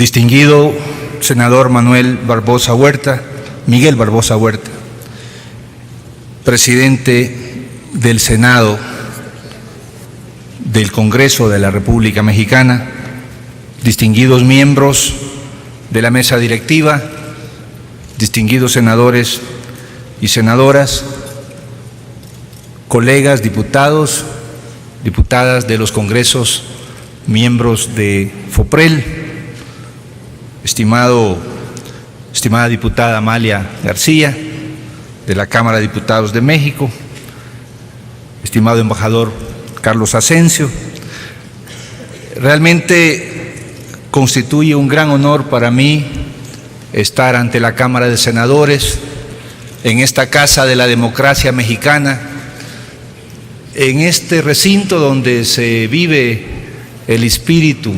distinguido senador Miguel Barbosa Huerta, presidente del Senado del Congreso de la República Mexicana, distinguidos miembros de la mesa directiva, distinguidos senadores y senadoras, colegas diputados, diputadas de los congresos, miembros de FOPREL, estimada diputada Amalia García, de la Cámara de Diputados de México, estimado embajador Carlos Asensio. Realmente constituye un gran honor para mí estar ante la Cámara de Senadores, en esta casa de la democracia mexicana, en este recinto donde se vive el espíritu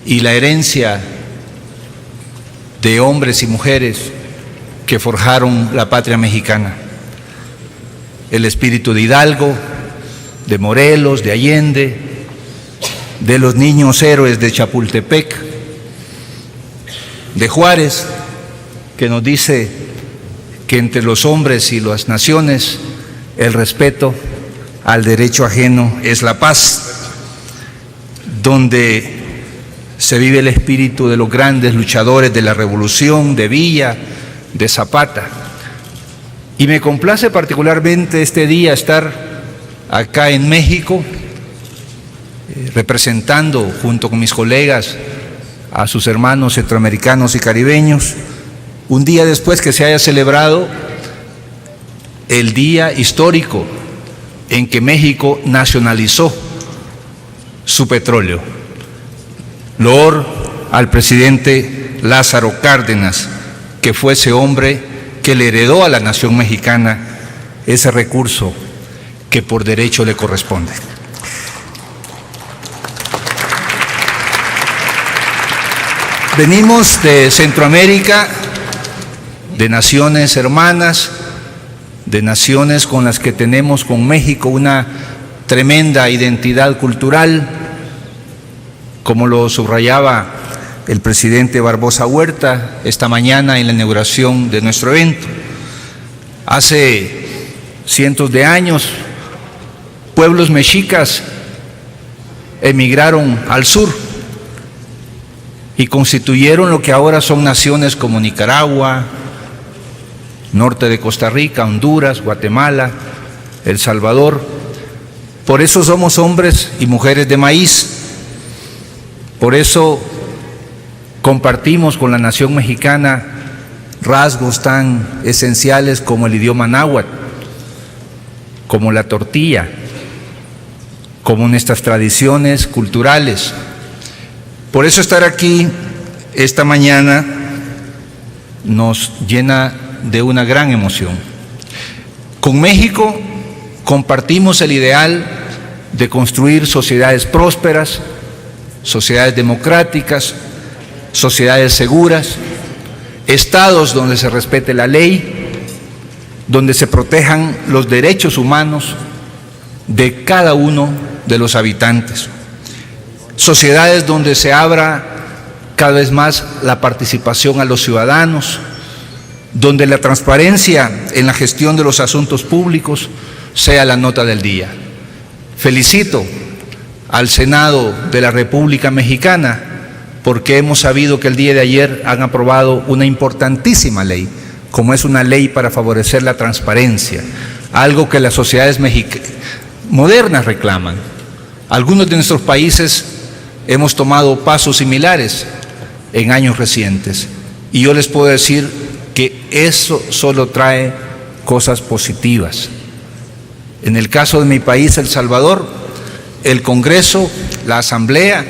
y la herencia de hombres y mujeres que forjaron la patria mexicana. El espíritu de Hidalgo, de Morelos, de Allende, de los niños héroes de Chapultepec, de Juárez, que nos dice que entre los hombres y las naciones el respeto al derecho ajeno es la paz, donde se vive el espíritu de los grandes luchadores de la Revolución, de Villa, de Zapata. Y me complace particularmente este día estar acá en México, representando junto con mis colegas a sus hermanos centroamericanos y caribeños, un día después que se haya celebrado el día histórico en que México nacionalizó su petróleo. Loor al presidente Lázaro Cárdenas, que fue ese hombre que le heredó a la nación mexicana ese recurso que por derecho le corresponde. Venimos de Centroamérica, de naciones hermanas, de naciones con las que tenemos con México una tremenda identidad cultural, como lo subrayaba el presidente Barbosa Huerta esta mañana en la inauguración de nuestro evento. Hace cientos de años, pueblos mexicas emigraron al sur y constituyeron lo que ahora son naciones como Nicaragua, norte de Costa Rica, Honduras, Guatemala, El Salvador. Por eso somos hombres y mujeres de maíz. Por eso compartimos con la nación mexicana rasgos tan esenciales como el idioma náhuatl, como la tortilla, como nuestras tradiciones culturales. Por eso estar aquí esta mañana nos llena de una gran emoción. Con México compartimos el ideal de construir sociedades prósperas, sociedades democráticas, sociedades seguras, estados donde se respete la ley, donde se protejan los derechos humanos de cada uno de los habitantes, sociedades donde se abra cada vez más la participación a los ciudadanos, donde la transparencia en la gestión de los asuntos públicos sea la nota del día. Felicito al Senado de la República Mexicana porque hemos sabido que el día de ayer han aprobado una importantísima ley, como es una ley para favorecer la transparencia, algo que las sociedades modernas reclaman. Algunos de nuestros países hemos tomado pasos similares en años recientes y yo les puedo decir que eso solo trae cosas positivas. En el caso de mi país, El Salvador, el Congreso, la Asamblea,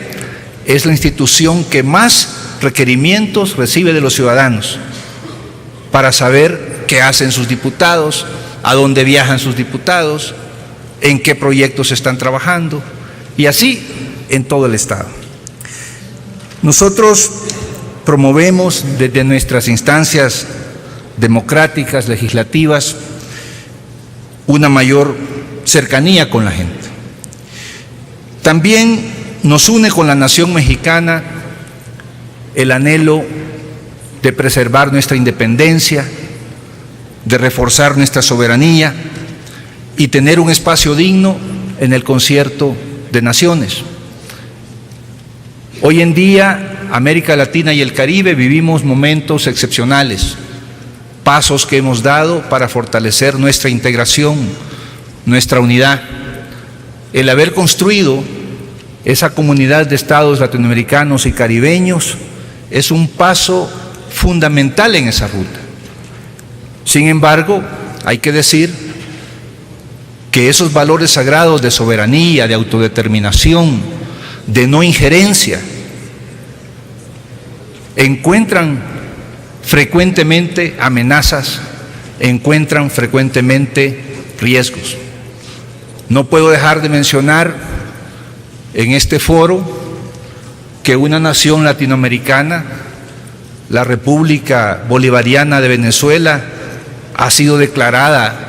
es la institución que más requerimientos recibe de los ciudadanos para saber qué hacen sus diputados, a dónde viajan sus diputados, en qué proyectos están trabajando, y así en todo el Estado. Nosotros promovemos desde nuestras instancias democráticas, legislativas, una mayor cercanía con la gente. También nos une con la nación mexicana el anhelo de preservar nuestra independencia, de reforzar nuestra soberanía y tener un espacio digno en el concierto de naciones. Hoy en día, América Latina y el Caribe vivimos momentos excepcionales, pasos que hemos dado para fortalecer nuestra integración, nuestra unidad. El haber construido esa comunidad de estados latinoamericanos y caribeños es un paso fundamental en esa ruta. Sin embargo, hay que decir que esos valores sagrados de soberanía, de autodeterminación, de no injerencia, encuentran frecuentemente amenazas, encuentran frecuentemente riesgos. No puedo dejar de mencionar en este foro que una nación latinoamericana, la República Bolivariana de Venezuela, ha sido declarada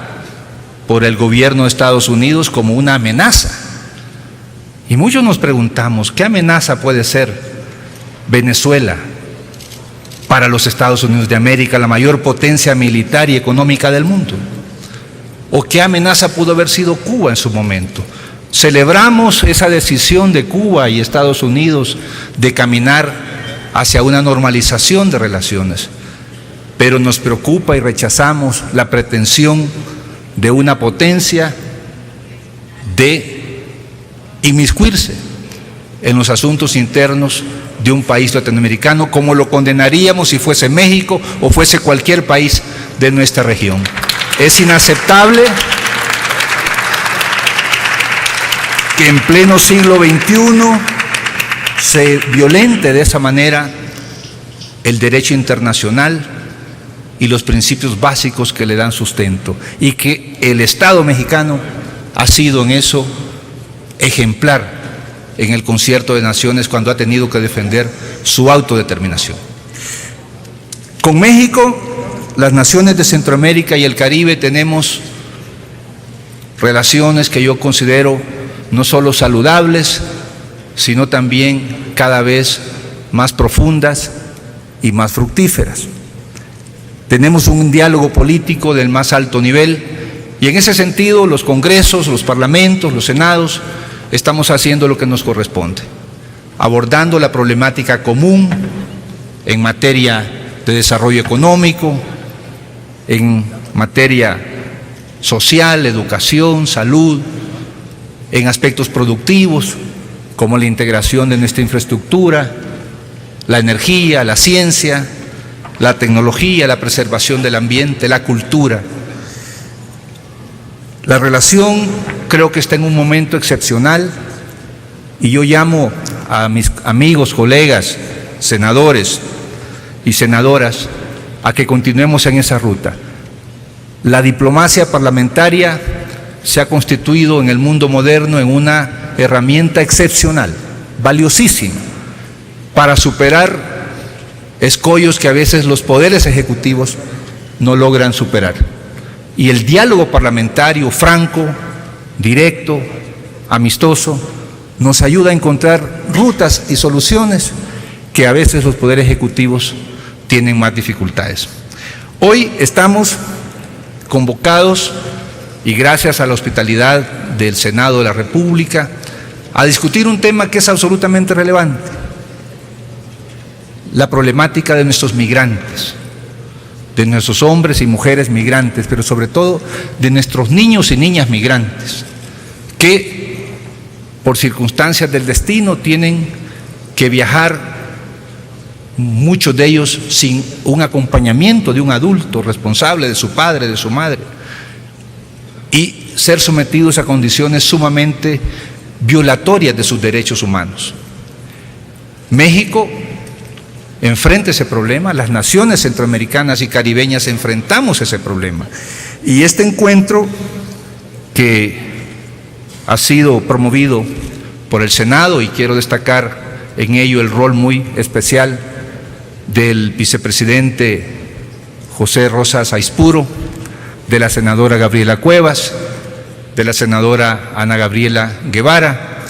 por el gobierno de Estados Unidos como una amenaza. Y muchos nos preguntamos, ¿qué amenaza puede ser Venezuela para los Estados Unidos de América, la mayor potencia militar y económica del mundo? ¿O qué amenaza pudo haber sido Cuba en su momento? Celebramos esa decisión de Cuba y Estados Unidos de caminar hacia una normalización de relaciones, pero nos preocupa y rechazamos la pretensión de una potencia de inmiscuirse en los asuntos internos de un país latinoamericano, como lo condenaríamos si fuese México o fuese cualquier país de nuestra región. Es inaceptable que en pleno siglo XXI se violente de esa manera el derecho internacional y los principios básicos que le dan sustento, y que el Estado mexicano ha sido en eso ejemplar en el concierto de naciones cuando ha tenido que defender su autodeterminación. Con México, las naciones de Centroamérica y el Caribe tenemos relaciones que yo considero no solo saludables, sino también cada vez más profundas y más fructíferas. Tenemos un diálogo político del más alto nivel y en ese sentido los congresos, los parlamentos, los senados, estamos haciendo lo que nos corresponde, abordando la problemática común en materia de desarrollo económico, en materia social, educación, salud, en aspectos productivos como la integración de nuestra infraestructura, la energía, la ciencia, la tecnología, la preservación del ambiente, la cultura. La relación creo que está en un momento excepcional y yo llamo a mis amigos, colegas, senadores y senadoras a que continuemos en esa ruta. La diplomacia parlamentaria se ha constituido en el mundo moderno en una herramienta excepcional, valiosísima, para superar escollos que a veces los poderes ejecutivos no logran superar. Y el diálogo parlamentario franco, directo, amistoso, nos ayuda a encontrar rutas y soluciones que a veces los poderes ejecutivos tienen más dificultades. Hoy estamos convocados, y gracias a la hospitalidad del Senado de la República, a discutir un tema que es absolutamente relevante: la problemática de nuestros migrantes, de nuestros hombres y mujeres migrantes, pero sobre todo de nuestros niños y niñas migrantes, que por circunstancias del destino tienen que viajar, muchos de ellos sin un acompañamiento de un adulto responsable, de su padre, de su madre, y ser sometidos a condiciones sumamente violatorias de sus derechos humanos. México enfrenta ese problema, las naciones centroamericanas y caribeñas enfrentamos ese problema. Y este encuentro, que ha sido promovido por el Senado, y quiero destacar en ello el rol muy especial del vicepresidente José Rosas Aispuro, de la senadora Gabriela Cuevas, de la senadora Ana Gabriela Guevara,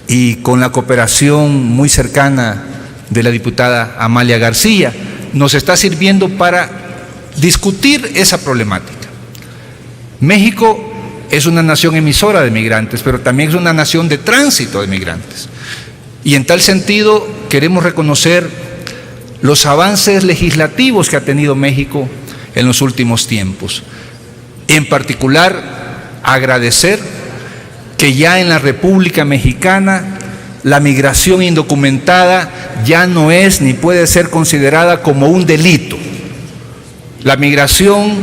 y con la cooperación muy cercana de la diputada Amalia García, nos está sirviendo para discutir esa problemática. México es una nación emisora de migrantes, pero también es una nación de tránsito de migrantes. Y en tal sentido queremos reconocer los avances legislativos que ha tenido México en los últimos tiempos. En particular, agradecer que ya en la República Mexicana la migración indocumentada ya no es ni puede ser considerada como un delito. La migración,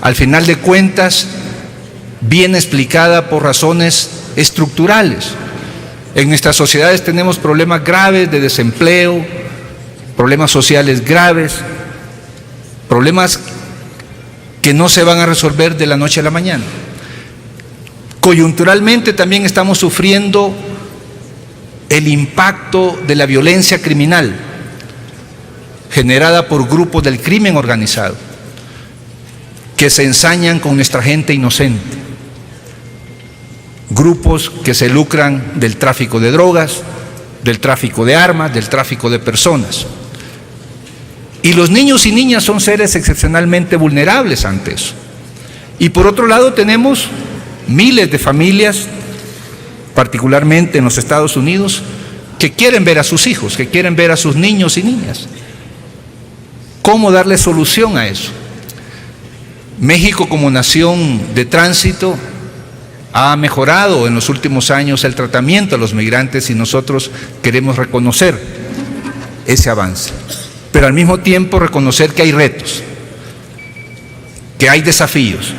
al final de cuentas, viene explicada por razones estructurales. En nuestras sociedades tenemos problemas graves de desempleo, problemas sociales graves, problemas que no se van a resolver de la noche a la mañana. Coyunturalmente también estamos sufriendo el impacto de la violencia criminal generada por grupos del crimen organizado que se ensañan con nuestra gente inocente, grupos que se lucran del tráfico de drogas, del tráfico de armas, del tráfico de personas. Y los niños y niñas son seres excepcionalmente vulnerables ante eso. Y por otro lado tenemos miles de familias, particularmente en los Estados Unidos, que quieren ver a sus hijos, que quieren ver a sus niños y niñas. ¿Cómo darle solución a eso? México, como nación de tránsito, ha mejorado en los últimos años el tratamiento a los migrantes y nosotros queremos reconocer ese avance. Pero al mismo tiempo reconocer que hay retos, que hay desafíos,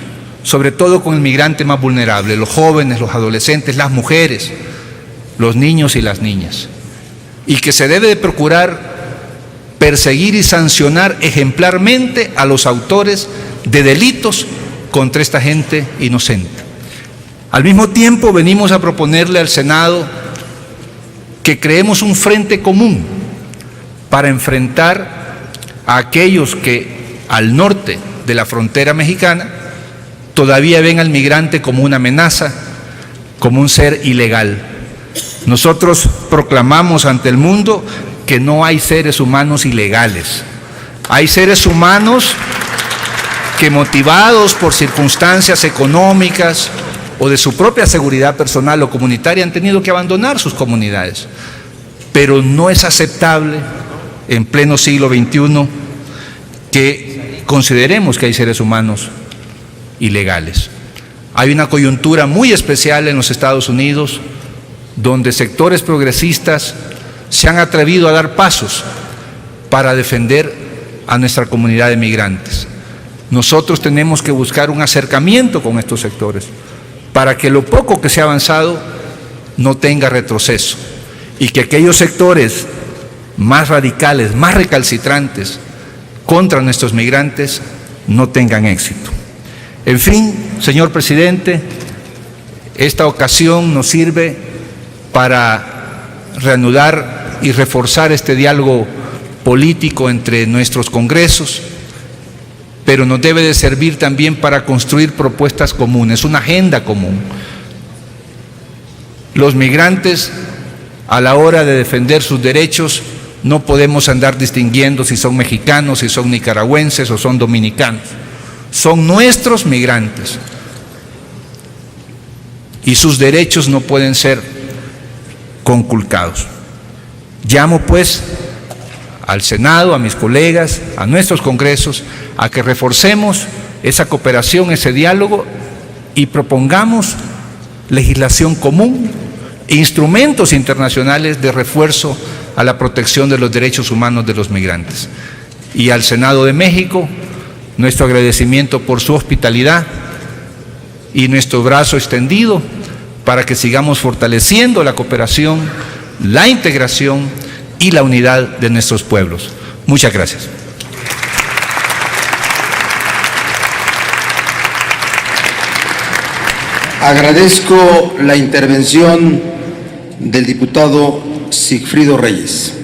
sobre todo con el migrante más vulnerable, los jóvenes, los adolescentes, las mujeres, los niños y las niñas. Y que se debe de procurar perseguir y sancionar ejemplarmente a los autores de delitos contra esta gente inocente. Al mismo tiempo venimos a proponerle al Senado que creemos un frente común para enfrentar a aquellos que al norte de la frontera mexicana todavía ven al migrante como una amenaza, como un ser ilegal. Nosotros proclamamos ante el mundo que no hay seres humanos ilegales. Hay seres humanos que, motivados por circunstancias económicas o de su propia seguridad personal o comunitaria, han tenido que abandonar sus comunidades. Pero no es aceptable en pleno siglo XXI que consideremos que hay seres humanos ilegales. Hay una coyuntura muy especial en los Estados Unidos donde sectores progresistas se han atrevido a dar pasos para defender a nuestra comunidad de migrantes. Nosotros tenemos que buscar un acercamiento con estos sectores para que lo poco que se ha avanzado no tenga retroceso y que aquellos sectores más radicales, más recalcitrantes contra nuestros migrantes no tengan éxito. En fin, señor presidente, esta ocasión nos sirve para reanudar y reforzar este diálogo político entre nuestros congresos, pero nos debe de servir también para construir propuestas comunes, una agenda común. Los migrantes, a la hora de defender sus derechos, no podemos andar distinguiendo si son mexicanos, si son nicaragüenses o son dominicanos. Son nuestros migrantes y sus derechos no pueden ser conculcados. Llamo pues al Senado, a mis colegas, a nuestros congresos, a que reforcemos esa cooperación, ese diálogo y propongamos legislación común e instrumentos internacionales de refuerzo a la protección de los derechos humanos de los migrantes. Y al Senado de México, nuestro agradecimiento por su hospitalidad y nuestro brazo extendido para que sigamos fortaleciendo la cooperación, la integración y la unidad de nuestros pueblos. Muchas gracias. Agradezco la intervención del diputado Sigfrido Reyes.